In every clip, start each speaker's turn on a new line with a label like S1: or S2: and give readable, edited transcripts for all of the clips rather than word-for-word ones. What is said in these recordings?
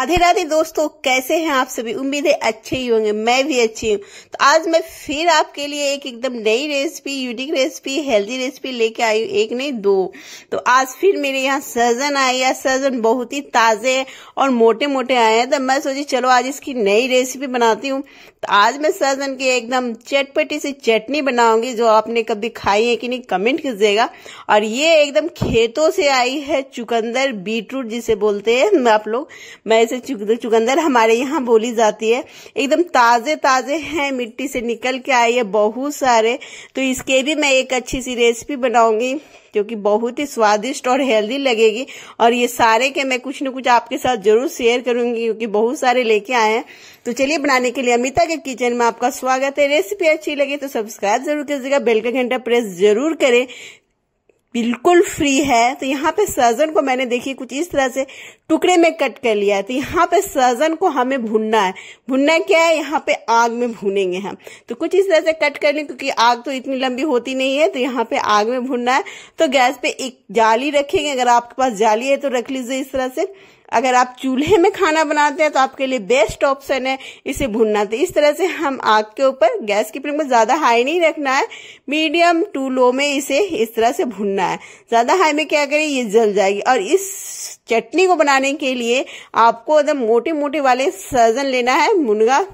S1: राधे राधे दोस्तों, कैसे हैं आप सभी। उम्मीद है अच्छे ही होंगे, मैं भी अच्छी हूँ। तो आज मैं फिर आपके लिए एक एकदम नई recipe, unique recipe, healthy recipe लेके आई हूँ। एक नहीं दो। तो आज फिर मेरे यहाँ सहजन आई है। सहजन बहुत ही ताजे और मोटे मोटे आए हैं, तो मैं सोची चलो आज इसकी नई रेसिपी बनाती हूँ। तो आज मैं सहजन की एकदम चटपटी सी चटनी बनाऊंगी, जो आपने कभी खाई है कि नहीं कमेंट कीजिएगा। और ये एकदम खेतों से आई है, चुकंदर बीटरूट जिसे बोलते हैं आप लोग, मैं इसे चुकंदर हमारे यहाँ बोली जाती है। एकदम ताजे ताजे हैं, मिट्टी से निकल के आई है बहुत सारे। तो इसके भी मैं एक अच्छी सी रेसिपी बनाऊंगी जो कि बहुत ही स्वादिष्ट और हेल्दी लगेगी। और ये सारे के मैं कुछ न कुछ आपके साथ जरूर शेयर करूंगी, क्योंकि बहुत सारे लेके आए हैं। तो चलिए बनाने के लिए अमिता के किचन में आपका स्वागत है। रेसिपी अच्छी लगे तो सब्सक्राइब जरूर कीजिएगा, बेल का घंटा प्रेस जरूर करें, बिल्कुल फ्री है। तो यहाँ पे सहजन को मैंने देखिए कुछ इस तरह से टुकड़े में कट कर लिया है। तो यहाँ पे सहजन को हमें भुनना है। भुनना क्या है, यहाँ पे आग में भूनेंगे हम। तो कुछ इस तरह से कट कर लें, क्योंकि आग तो इतनी लंबी होती नहीं है। तो यहाँ पे आग में भुनना है। तो गैस पे एक जाली रखेंगे, अगर आपके पास जाली है तो रख लीजिए इस तरह से। अगर आप चूल्हे में खाना बनाते हैं तो आपके लिए बेस्ट ऑप्शन है इसे भुनना। तो इस तरह से हम आग के ऊपर, गैस की फ्लेम को ज्यादा हाई नहीं रखना है, मीडियम टू लो में इसे इस तरह से भुनना है। ज्यादा हाई में क्या करें, ये जल जाएगी। और इस चटनी को बनाने के लिए आपको एकदम मोटे मोटे वाले सहजन लेना है, मुनगा।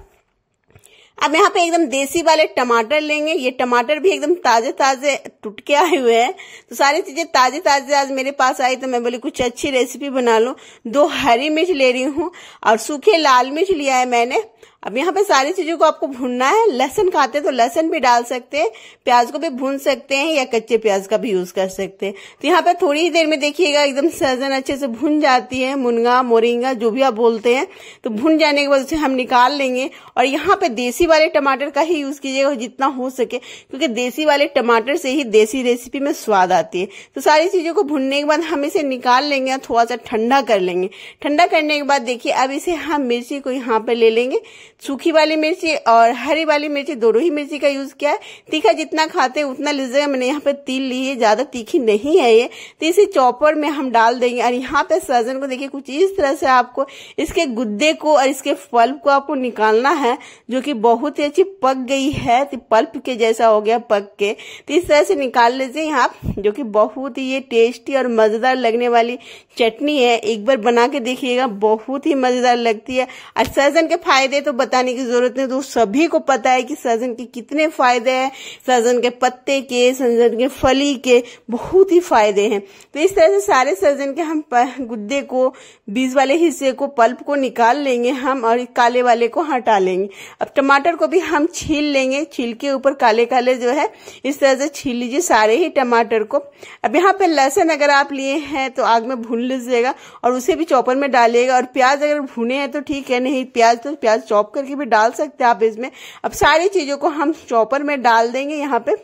S1: अब यहाँ पे एकदम देसी वाले टमाटर लेंगे। ये टमाटर भी एकदम ताजे ताजे टूट के आए हुए हैं। तो सारी चीजें ताजे ताजे आज मेरे पास आई, तो मैं बोली कुछ अच्छी रेसिपी बना लूं। 2 हरी मिर्च ले रही हूँ और सूखे लाल मिर्च लिया है मैंने। अब यहाँ पे सारी चीजों को आपको भूनना है। लहसुन खाते हैं तो लहसुन भी डाल सकते हैं, प्याज को भी भून सकते हैं, या कच्चे प्याज का भी यूज कर सकते हैं। तो यहाँ पे थोड़ी ही देर में देखिएगा एकदम सहजन अच्छे से भुन जाती है, मुनगा मोरिंगा जो भी आप बोलते हैं। तो भुन जाने के बाद उसे हम निकाल लेंगे। और यहाँ पे देसी वाले टमाटर का ही यूज कीजिएगा जितना हो सके, क्योंकि देसी वाले टमाटर से ही देसी रेसिपी में स्वाद आती है। तो सारी चीजों को भुनने के बाद हम इसे निकाल लेंगे और थोड़ा सा ठंडा कर लेंगे। ठंडा करने के बाद देखिए अब इसे हम मिर्ची को यहाँ पे ले लेंगे। सूखी वाली मिर्ची और हरी वाली मिर्ची दोनों ही मिर्ची का यूज किया है। तीखा जितना खाते हैं उतना लीजिएगा। मैंने यहाँ पे 3 ली है, ज्यादा तीखी नहीं है ये। तो इसे चॉपर में हम डाल देंगे। और यहाँ पे सहजन को देखिए कुछ इस तरह से आपको इसके गुद्दे को और इसके पल्प को आपको निकालना है, जो कि बहुत ही अच्छी पक गई है। तो पल्प के जैसा हो गया पक के। तो इस तरह से निकाल लीजिए यहाँ, जो कि बहुत ही ये टेस्टी और मजेदार लगने वाली चटनी है। एक बार बना के देखिएगा, बहुत ही मजेदार लगती है। और सहजन के फायदे तो बताने की जरूरत नहीं, तो सभी को पता है कि सहजन के कितने फायदे हैं। सहजन के पत्ते के, सहजन के फली के बहुत ही फायदे हैं। तो इस तरह से सारे सहजन के हम गुद्दे को, बीज वाले हिस्से को, पल्प को निकाल लेंगे हम, और काले वाले को हटा लेंगे। अब टमाटर को भी हम छील लेंगे। छील के ऊपर काले काले जो है इस तरह से छील लीजिए सारे ही टमाटर को। अब यहाँ पे लहसुन अगर आप लिए हैं तो आग में भून लीजिएगा और उसे भी चॉपर में डालिएगा। और प्याज अगर भुने हैं तो ठीक है, नहीं प्याज तो प्याज चॉप करके भी डाल सकते हैं आप इसमें। अब सारी चीजों को हम चॉपर में डाल देंगे यहाँ पे।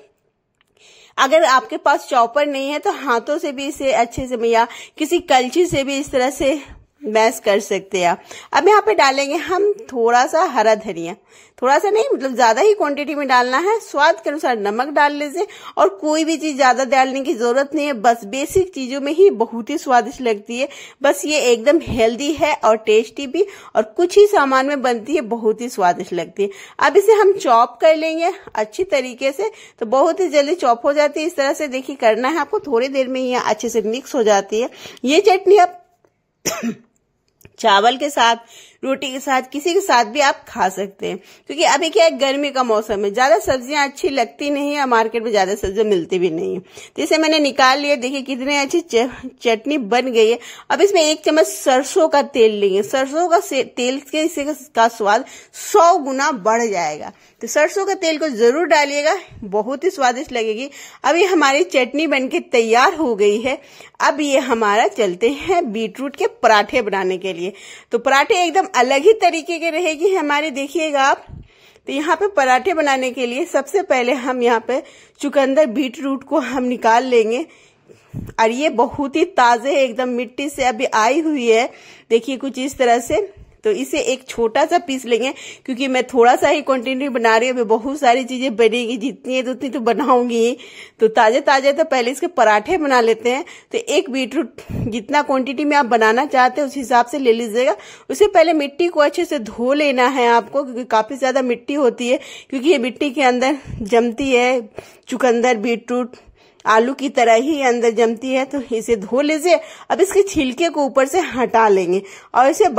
S1: अगर आपके पास चॉपर नहीं है तो हाथों से भी इसे अच्छे से, या किसी कलछी से भी इस तरह से मैश कर सकते हैं आप। अब यहाँ पे डालेंगे हम थोड़ा सा हरा धनिया। थोड़ा सा नहीं, मतलब ज्यादा ही क्वांटिटी में डालना है। स्वाद के अनुसार नमक डाल लीजिए। और कोई भी चीज ज्यादा डालने की जरूरत नहीं है, बस बेसिक चीजों में ही बहुत ही स्वादिष्ट लगती है। बस ये एकदम हेल्दी है और टेस्टी भी, और कुछ ही सामान में बनती है, बहुत ही स्वादिष्ट लगती है। अब इसे हम चॉप कर लेंगे अच्छी तरीके से। तो बहुत ही जल्दी चॉप हो जाती है। इस तरह से देखिए करना है आपको, थोड़ी देर में ही अच्छे से मिक्स हो जाती है। ये चटनी आप चावल के साथ, रोटी के साथ, किसी के साथ भी आप खा सकते हैं। क्योंकि अभी क्या है, गर्मी का मौसम है, ज्यादा सब्जियां अच्छी लगती नहीं है, मार्केट में ज्यादा सब्जियां मिलती भी नहीं है। तो इसे मैंने निकाल लिया। देखिए कितनी अच्छी चटनी बन गई है। अब इसमें 1 चम्मच सरसों का तेल लेंगे। सरसों का तेल का स्वाद 100 गुना बढ़ जाएगा। तो सरसों का तेल को जरूर डालिएगा, बहुत ही स्वादिष्ट लगेगी। अब ये हमारी चटनी बनके तैयार हो गई है। अब ये हमारा चलते हैं बीटरूट के पराठे बनाने के लिए। तो पराठे एकदम अलग ही तरीके के रहेगी हमारी, देखिएगा आप। तो यहाँ पे पराठे बनाने के लिए सबसे पहले हम यहाँ पे चुकंदर बीटरूट को हम निकाल लेंगे। और ये बहुत ही ताजे एकदम मिट्टी से अभी आई हुई है। देखिए कुछ इस तरह से तो इसे एक छोटा सा पीस लेंगे, क्योंकि मैं थोड़ा सा ही क्वांटिटी बना रही हूँ, बहुत सारी चीजें बनेगी, जितनी है उतनी तो बनाऊंगी। तो ताजे ताजे तो पहले इसके पराठे बना लेते हैं। तो एक बीटरूट जितना क्वांटिटी में आप बनाना चाहते हैं उस हिसाब से ले लीजिएगा। उससे पहले मिट्टी को अच्छे से धो लेना है आपको, क्योंकि काफी ज्यादा मिट्टी होती है, क्योंकि ये मिट्टी के अंदर जमती है। चुकंदर, बीटरूट आलू की तरह ही अंदर जमती है, तो इसे धो लीजिए। अब इसके छिलके को ऊपर से हटा लेंगे और इसे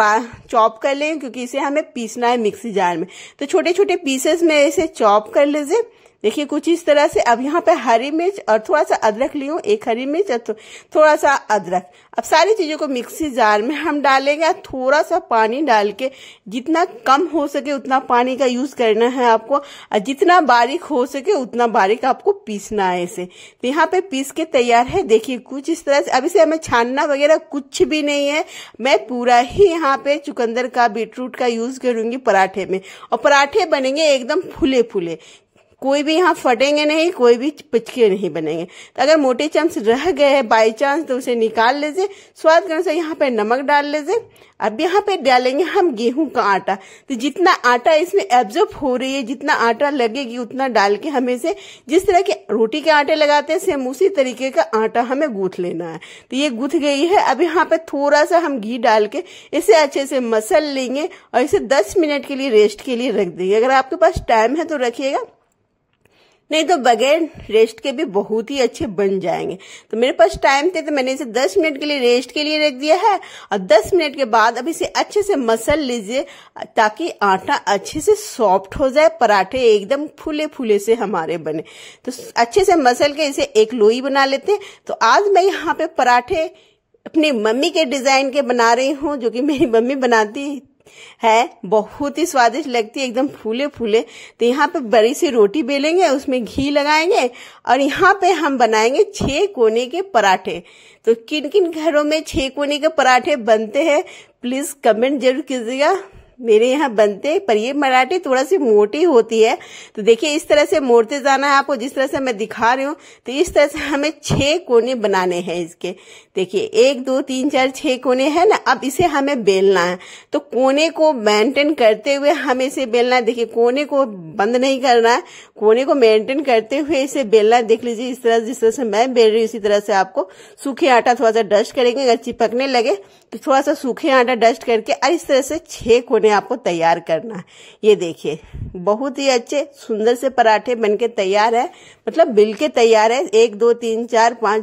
S1: चॉप कर लेंगे, क्योंकि इसे हमें पीसना है मिक्सी जार में। तो छोटे छोटे पीसेस में इसे चॉप कर लीजिए। देखिए कुछ इस तरह से। अब यहाँ पे हरी मिर्च और थोड़ा सा अदरक ली हूँ, एक हरी मिर्च और थोड़ा सा अदरक। अब सारी चीजों को मिक्सी जार में हम डालेंगे। थोड़ा सा पानी डाल के, जितना कम हो सके उतना पानी का यूज करना है आपको, और जितना बारीक हो सके उतना बारीक आपको पीसना है इसे। तो यहाँ पे पीस के तैयार है। देखिए कुछ इस तरह से। अब इसे हमें छानना वगैरह कुछ भी नहीं है, मैं पूरा ही यहाँ पे चुकंदर का, बीटरूट का यूज करूंगी पराठे में, और पराठे बनेंगे एकदम फूले फूले। कोई भी यहाँ फटेंगे नहीं, कोई भी पिचके नहीं बनेंगे। तो अगर मोटे चम्मच रह गए हैं बाई चांस तो उसे निकाल लीजिए। स्वाद के अनुसार यहाँ पे नमक डाल लीजिए। अब यहाँ पे डालेंगे हम गेहूं का आटा। तो जितना आटा इसमें एब्जॉर्ब हो रही है, जितना आटा लगेगी उतना डाल के हमें से, जिस तरह के रोटी के आटे लगाते हैं सेम उसी तरीके का आटा हमें गूंथ लेना है। तो ये गूंथ गई है। अब यहाँ पे थोड़ा सा हम घी डाल के इसे अच्छे से मसल लेंगे और इसे 10 मिनट के लिए रेस्ट के लिए रख देंगे। अगर आपके पास टाइम है तो रखिएगा, नहीं तो बगैर रेस्ट के भी बहुत ही अच्छे बन जाएंगे। तो मेरे पास टाइम थे तो मैंने इसे 10 मिनट के लिए रेस्ट के लिए रख दिया है। और 10 मिनट के बाद अब इसे अच्छे से मसल लीजिए, ताकि आटा अच्छे से सॉफ्ट हो जाए, पराठे एकदम फूले फूले से हमारे बने। तो अच्छे से मसल के इसे एक लोई बना लेते हैं। तो आज मैं यहाँ पे पराठे अपनी मम्मी के डिजाइन के बना रही हूँ, जो कि मेरी मम्मी बनाती है, बहुत ही स्वादिष्ट लगती है, एकदम फूले फूले। तो यहाँ पे बड़ी सी रोटी बेलेंगे, उसमें घी लगाएंगे और यहाँ पे हम बनाएंगे 6 कोने के पराठे। तो किन किन घरों में 6 कोने के पराठे बनते हैं प्लीज कमेंट जरूर कीजिएगा। मेरे यहाँ बनते हैं, पर ये पराठे थोड़ा सी मोटी होती है। तो देखिए इस तरह से मोड़ते जाना है आपको, जिस तरह से मैं दिखा रही हूँ। तो इस तरह से हमें 6 कोने बनाने हैं इसके। देखिए 1 2 3 4 6 कोने हैं ना। अब इसे हमें बेलना है, तो कोने को मेंटेन करते हुए हमें इसे बेलना है। देखिए कोने को बंद नहीं करना है, कोने को मेंटेन करते हुए इसे बेलना है। देख लीजिए इस तरह, जिस तरह से मैं बेल रही हूँ इसी तरह से आपको सूखे आटा थोड़ा सा डस्ट करेंगे। अगर चिपकने लगे तो थोड़ा सा सूखे आटा डस्ट करके और इस तरह से 6 कोने आपको तैयार करना है। ये देखिए बहुत ही अच्छे सुंदर से पराठे बनके तैयार है, मतलब बिल के तैयार है। 1 2 3 4 5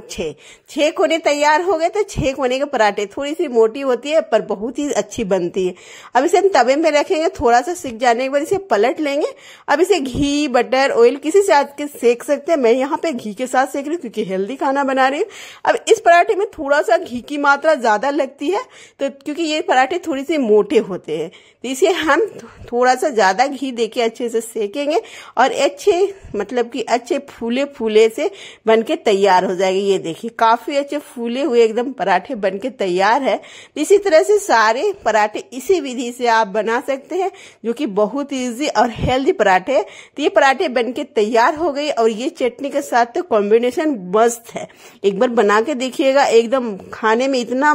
S1: 6 कोने तैयार हो गए। तो 6 कोने के पराठे, थोड़ी सी मोटी होती है पर बहुत ही अच्छी बनती है। अब इसे हम तवे में रखेंगे, थोड़ा सा सिक जाने के बाद इसे पलट लेंगे। अब इसे घी, बटर, ऑयल किसी से के सेक सकते हैं। मैं यहाँ पे घी के साथ सेक रही हूँ, क्योंकि हेल्दी खाना बना रही हूँ। अब इस पराठे में थोड़ा सा घी की मात्रा ज्यादा लगती है, तो क्योंकि ये पराठे थोड़ी सी मोटे होते हैं, तो इसे हम थोड़ा सा ज्यादा घी देके अच्छे से सेकेंगे और अच्छे, मतलब कि अच्छे फूले फूले से बनके तैयार हो जाएगी। ये देखिए काफी अच्छे फूले हुए एकदम पराठे बनके तैयार है। इसी तरह से सारे पराठे इसी विधि से आप बना सकते हैं, जो कि बहुत इजी और हेल्दी पराठे है। तो ये पराठे बनके तैयार हो गई, और ये चटनी के साथ तो कॉम्बिनेशन मस्त है। एक बार बना के देखिएगा, एकदम खाने में इतना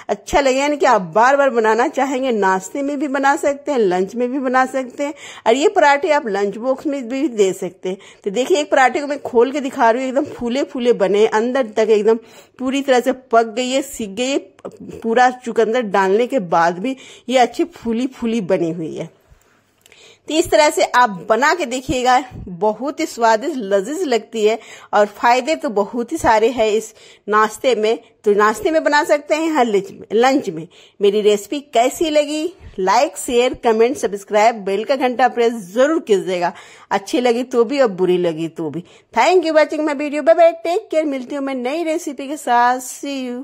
S1: अच्छा लगेगा कि आप बार बार बनाना चाहेंगे। नाश्ते में भी बना सकते हैं, लंच में भी बना सकते हैं, और ये पराठे आप लंच बॉक्स में भी दे सकते हैं। तो देखिए एक पराठे को मैं खोल के दिखा रही हूँ, एकदम फूले फूले बने, अंदर तक एकदम पूरी तरह से पक गई है, सिक गई है। पूरा चुकंदर डालने के बाद भी ये अच्छी फूली फूली बनी हुई है। तो इस तरह से आप बना के देखिएगा, बहुत ही स्वादिष्ट लजीज लगती है, और फायदे तो बहुत ही सारे हैं इस नाश्ते में। तो नाश्ते में बना सकते हैं, हर लंच में। मेरी रेसिपी कैसी लगी, like, share, comment, subscribe, bell का घंटा प्रेस जरूर कीजिएगा। अच्छी लगी तो भी और बुरी लगी तो भी। Thank you watching my video. Bye bye, take care. मिलती हूँ मैं नई रेसिपी के साथ। See you.